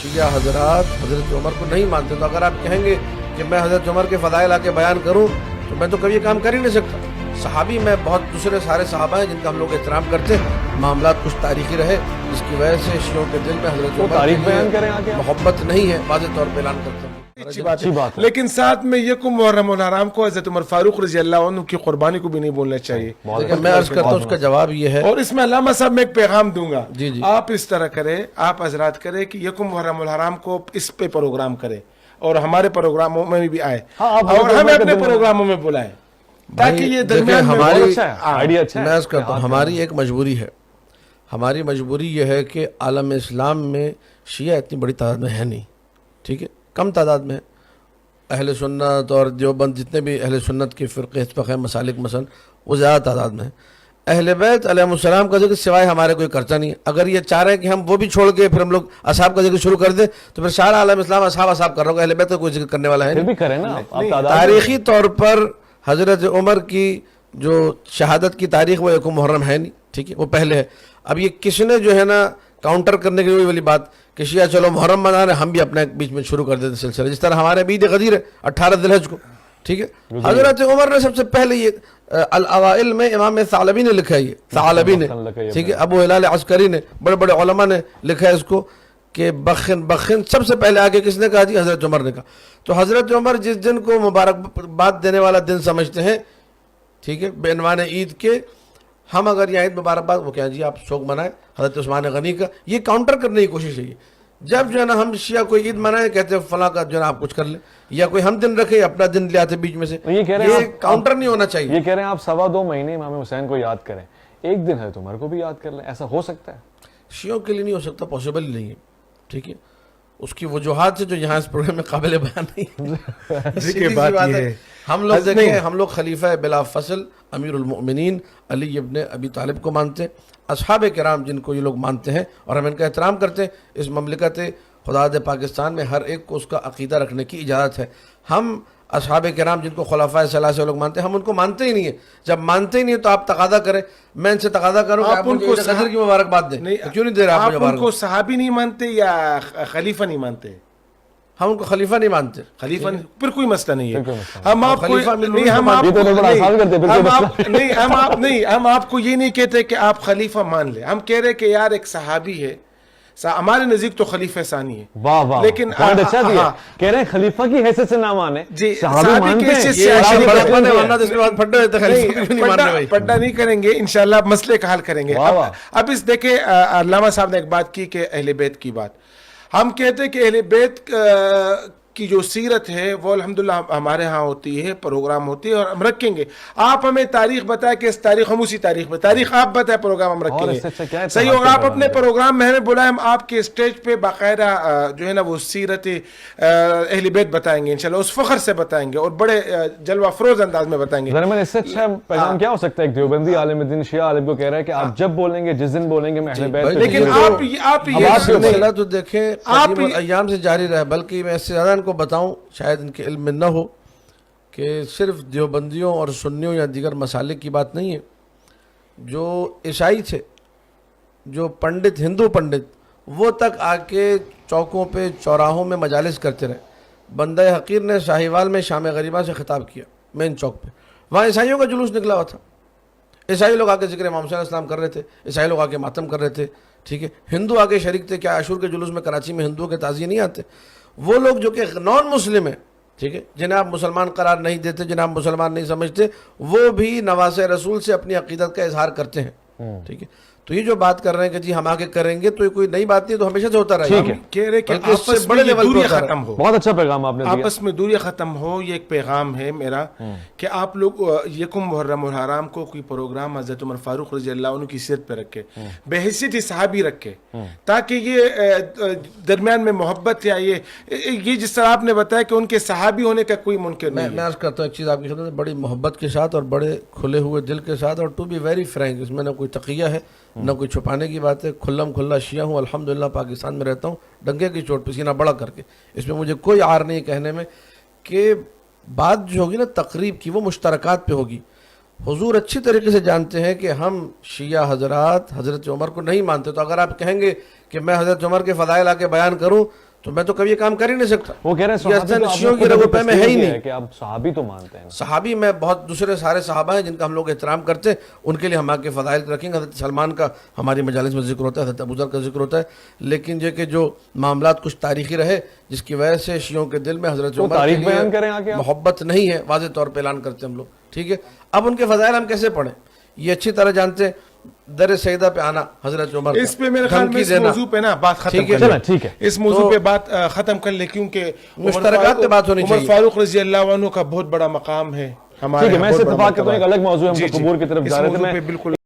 شیعہ حضرات حضرت عمر کو نہیں مانتے، تو اگر آپ کہیں گے کہ میں حضرت عمر کے فضائل آ کے بیان کروں تو میں تو کبھی یہ کام کر ہی نہیں سکتا۔ صحابی میں بہت دوسرے سارے صحابہ ہیں جن کا ہم لوگ احترام کرتے ہیں، معاملات کچھ تاریخی رہے جس کی وجہ سے شیعوں کے دل میں حضرت عمر کی محبت نہیں ہے، واضح طور پہ اعلان کرتا ہوں۔ اچھی بات ہے، لیکن ساتھ میں یکم محرم الحرام کو حضرت عمر فاروق رضی اللہ عنہ کی قربانی کو بھی نہیں بولنا چاہیے۔ لیکن میں عرض کرتا ہوں اس کا جواب یہ ہے، اور اس میں علامہ صاحب میں ایک پیغام دوں گا، جی آپ اس طرح کریں، آپ حضرات کریں کہ یکم محرم الحرام کو اس پہ پروگرام کریں اور ہمارے پروگراموں میں بھی آئے اور ہمیں اپنے پروگراموں میں بلائیں تاکہ یہ درمیان میں ہماری میں عرض کرتا ہوں ہماری ایک مجبوری ہے، ہماری مجبوری یہ ہے کہ عالم اسلام میں شیعہ اتنی بڑی تعداد میں ہے نہیں، ٹھیک ہے، کم تعداد میں اہل سنت اور دیوبند جتنے بھی اہل سنت کے فرقے حزب ہیں، مسالک مثلا، وہ زیادہ تعداد میں ہیں۔ اہل بیت علیہ السلام کا ذکر سوائے ہمارے کوئی کرتا نہیں ہے۔ اگر یہ چاہ رہے ہیں کہ ہم وہ بھی چھوڑ کے پھر ہم لوگ اصحاب کا ذکر شروع کر دیں تو پھر سارا عالم اسلام اصحاب کر رہا ہوگا، اہل بیت کا کوئی ذکر کرنے والا ہے نہیں۔ تاریخی طور پر حضرت عمر کی جو شہادت کی تاریخ وہ یکم محرم ہے نہیں، ٹھیک ہے، وہ پہلے ہے۔ اب یہ کس نے جو ہے نا کاؤنٹر کرنے کی وہی والی بات کہ شیعہ چلو محرم منا رہے، ہم بھی اپنے بیچ میں شروع کر دیتے سلسلہ، جس طرح ہمارے عید غدیر ہے 18 ذی الحج کو، ٹھیک ہے۔ حضرت عمر نے سب سے پہلے یہ الاوائل میں امام ثعلبی نے لکھا ہے، یہ ثعلبی نے، ٹھیک ہے، ابو ہلال عسکری نے، بڑے بڑے علماء نے لکھا ہے اس کو کہ بخن سب سے پہلے آگے کس نے کہا جی؟ حضرت عمر نے کہا۔ تو حضرت عمر جس دن کو مبارکباد دینے والا دن سمجھتے ہیں، ٹھیک ہے، بے عنوان عید کے، ہم اگر یہ عید مبارکباد وہ کہیں جی آپ شوق منائیں حضرت عثمان غنی کا، یہ کاؤنٹر کرنے کی کوشش ہے۔ جب جو ہے نا ہم شیعہ کوئی عید منائیں کہتے ہیں فلاں کا جو ہے نا آپ کچھ کر لیں، یا کوئی ہم دن رکھے اپنا دن لے آتے بیچ میں سے، یہ کاؤنٹر نہیں ہونا چاہیے۔ یہ کہہ رہے ہیں آپ 2.25 مہینے امام حسین کو یاد کریں، ایک دن حضرت عمر کو بھی یاد کر لیں، ایسا ہو سکتا ہے؟ شیعوں کے لیے نہیں ہو سکتا، پاسبل ہی نہیں ہے، ٹھیک ہے، اس کی وجوہات سے جو یہاں اس پروگرام میں قابل بیان نہیں ہے۔ ہم لوگ دیکھیں، ہم لوگ خلیفہ بلا فصل امیر المؤمنین علی ابن ابی طالب کو مانتے ہیں، اصحاب کرام جن کو یہ لوگ مانتے ہیں اور ہم ان کا احترام کرتے ہیں۔ اس مملکت خدا دے پاکستان میں ہر ایک کو اس کا عقیدہ رکھنے کی اجازت ہے۔ ہم اصحاب کرام جن کو خلفائے ثلاثہ لوگ مانتے ہیں، ہم ان کو مانتے ہی نہیں ہیں۔ جب مانتے ہی نہیں تو آپ تقاضا کریں، میں ان سے تقاضا کروں کہ آپ ان کو صدر کی مبارکباد دیں، کیوں نہیں دے رہے آپ مجھے؟ آپ ان کو صحابی نہیں مانتے یا خلیفہ نہیں مانتے؟ ہم ان کو خلیفہ نہیں مانتے، خلیفہ پھر کوئی مسئلہ نہیں ہے۔ ہم آپ کو یہ نہیں کہتے کہ آپ خلیفہ مان لیں، ہم کہہ رہے کہ یار ایک صحابی ہے، ہمارے نزدیک تو خلیفہ ثانی ہے، واہ واہ، لیکن اچھا دیا، کہہ رہے ہیں خلیفہ کی حیثیت سے نہ مانے، صحابی کی حیثیت سے پڑھنا نہیں کریں گے، انشاءاللہ مسئلے کا حل کریں گے۔ اب اس دیکھیں علامہ صاحب نے ایک بات کی کہ اہل بیت کی بات، ہم کہتے ہیں کہ اہل بیت کی جو سیرت ہے وہ الحمدللہ ہمارے ہاں ہوتی ہے، پروگرام ہوتی ہے اور ہم رکھیں گے۔ آپ ہمیں تاریخ بتائیں کہ اس تاریخ ہم اسی تاریخ میں، تاریخ آپ بتائیں، پروگرام ہم رکھیں گے، صحیح ہوگا؟ آپ اپنے پروگرام میں ہمیں بلائیں، ہم آپ کے اسٹیج پہ باقاعدہ جو ہے نا وہ سیرت اہل بیت بتائیں گے، انشاءاللہ اس فخر سے بتائیں گے اور بڑے جلوہ افروز انداز میں بتائیں گے۔ اس سے اچھا پیغام کیا ہو سکتا ہے؟ ایک دیوبندی عالم دین شیعہ عالم کو کہہ رہا ہے کہ آپ جب بولیں گے، جس دن بولیں گے میں اہل بیت، لیکن آپ یہ سلسلہ تو دیکھیں قدیم ایام سے جاری رہا، بلکہ میں اس سے زیادہ ان کو بتاؤں، شاید ان کے علم میں نہ ہو، کہ صرف دیوبندیوں اور سنیوں یا دیگر مسالک کی بات نہیں ہے۔ جو عیسائی تھے، جو پنڈت، ہندو پنڈت، وہ تک آ کے چوکوں پہ چوراہوں میں مجالس کرتے رہے۔ بندہ حقیر نے ساہیوال میں شام غریبہ سے خطاب کیا مین چوک پہ، وہاں عیسائیوں کا جلوس نکلا ہوا تھا، عیسائی لوگ آ کے ذکر امام حسین علیہ السلام کر رہے تھے، عیسائی لوگ آ کے ماتم کر رہے تھے، ٹھیک ہے، ہندو آ کے شریک تھے۔ کیا عاشور کے جلوس میں کراچی میں ہندوؤں کے تعزیے نہیں آتے؟ وہ لوگ جو کہ نان مسلم ہیں، ٹھیک ہے، جنہیں آپ مسلمان قرار نہیں دیتے، جنہیں آپ مسلمان نہیں سمجھتے، وہ بھی نواسے رسول سے اپنی عقیدت کا اظہار کرتے ہیں، ٹھیک ہے۔ تو یہ جو بات کر رہے ہیں کہ جی ہم آگے کریں گے، تو یہ کوئی نئی بات نہیں، تو ہمیشہ سے ہوتا رہا ہے، کہہ رہے کہ اس سے بڑے لیول پر ختم ہو۔ بہت اچھا پیغام آپ نے دیا، آپس میں دوریاں ختم ہو، یہ ایک پیغام ہے میرا کہ آپ لوگ یکم محرم الحرام کو کوئی پروگرام حضرت عمر فاروق رضی اللہ عنہ کی سیرت پہ رکھے، بحیثیت صحابی رکھے، تاکہ یہ درمیان میں محبت یا یہ جس طرح آپ نے بتایا کہ ان کے صحابی ہونے کا کوئی ممکن نہیں ہے۔ میں عرض کرتا ہوں ایک چیز آپ کی خدمت میں، بڑی محبت کے ساتھ اور بڑے کھلے ہوئے دل کے ساتھ، اور ٹو بی ویری فرینک، اس میں نہ کوئی تقیہ ہے نہ کوئی چھپانے کی بات ہے، کھلم کھلا شیعہ ہوں، الحمدللہ پاکستان میں رہتا ہوں ڈنگے کی چوٹ پہ سینہ بڑا کر کے، اس میں مجھے کوئی عار نہیں کہنے میں کہ بات جو ہوگی نا تقریب کی وہ مشترکات پہ ہوگی۔ حضور اچھی طریقے سے جانتے ہیں کہ ہم شیعہ حضرات حضرت عمر کو نہیں مانتے، تو اگر آپ کہیں گے کہ میں حضرت عمر کے فضائل آ کے بیان کروں تو میں تو کبھی یہ کام کر ہی نہیں سکتا. وہ کہہ رہے ہیں یہ اصلاً شیعوں کی رگوں پہ میں ہے ہی نہیں کہ آپ صحابی تو مانتے ہیں. صحابی میں بہت دوسرے سارے صحابہ ہیں جن کا ہم لوگ احترام کرتے ہیں, ان کے لیے ہم آگے فضائل رکھیں گے. حضرت سلمان کا ہماری مجالس میں ذکر ہوتا ہے, حضرت ابوذر کا ذکر ہوتا ہے, لیکن یہ کہ جو معاملات کچھ تاریخی رہے جس کی وجہ سے شیعوں کے دل میں حضرت عمر کے لیے محبت نہیں ہے, واضح طور پہ اعلان کرتے ہیں ہم لوگ. ٹھیک ہے, اب ان کے فضائل ہم کیسے پڑھیں, یہ اچھی طرح جانتے ہیں. در سیدہ پہ آنا حضرت عمر, اس پہ میرے خیال میں اس موضوع پہ نا بات ختم کر لیں. ٹھیک ہے, اس موضوع پہ بات ختم کر لیں, کیونکہ مشترکات پہ بات ہونی چاہیے. عمر فاروق رضی اللہ عنہ کا بہت بڑا مقام ہے ہمارے. ٹھیک ہے, میں اس اتفاق کرتا ہوں ایک الگ موضوع ہم تو قبور کی طرف جا رہے تھے. میں